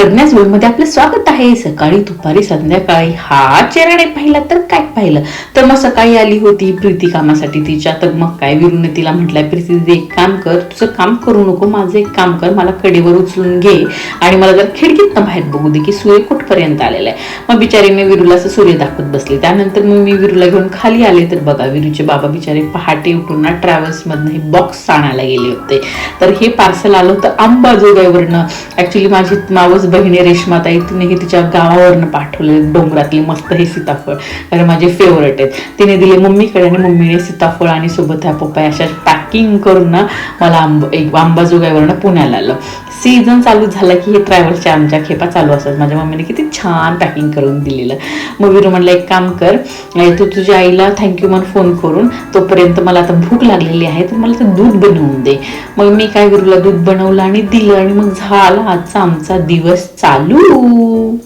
प्रज्ञाच मध्ये आपलं स्वागत आहे. सकाळी दुपारी संध्याकाळी हा चेहरा नाही पाहिला तर काय पाहिलं. तर मग सकाळी आली होती प्रीती कामासाठी तिच्या. तर मग काय विरूने तिला म्हटलंय, प्रीती एक काम कर, तुझं काम करू नको, माझं एक काम कर, मला कडेवर उचलून घे आणि मला जर खिडकीतनं बाहेर बघू दे की सूर्य कुठपर्यंत आलेला आहे. मग बिचारीने विरूला असं सूर्य दाखवत बसले. त्यानंतर मग मी विरूला घेऊन खाली आले. तर बघा विरूचे बाबा बिचारे पहाटे उठून ना ट्रॅव्हल्स मधनं हे बॉक्स आणायला गेले होते. तर हे पार्सल आलं होतं अंबाजोगाईवरनं. ऍक्च्युली माझी मावस बहिणी रेश्माताई तिने हे तिच्या गावावरनं पाठवले, डोंगरातले मस्त हे सीताफळ, कारण माझे फेवरेट आहेत. तिने दिले मम्मीकडे आणि मम्मीने सीताफळ आणि सोबत ह्या पप्पाया अशा पॅकिंग करून ना मला अंबाजोगाईवरनं पुण्याला आलं. सीझन चालू झाला की हे ट्रॅव्हल्सच्या आमच्या खेपा चालू असतात. माझ्या मम्मीने किती छान पॅकिंग करून दिलेलं. मग विरू म्हणलं एक काम कर, तू तुझ्या आईला थँक्यू म्हण फोन करून, तोपर्यंत मला आता भूक लागलेली आहे तर मला ते दूध बनवून दे. मग मी काय विरूला दूध बनवलं आणि दिलं आणि मग झाला आजचा आमचा दिवस चालू.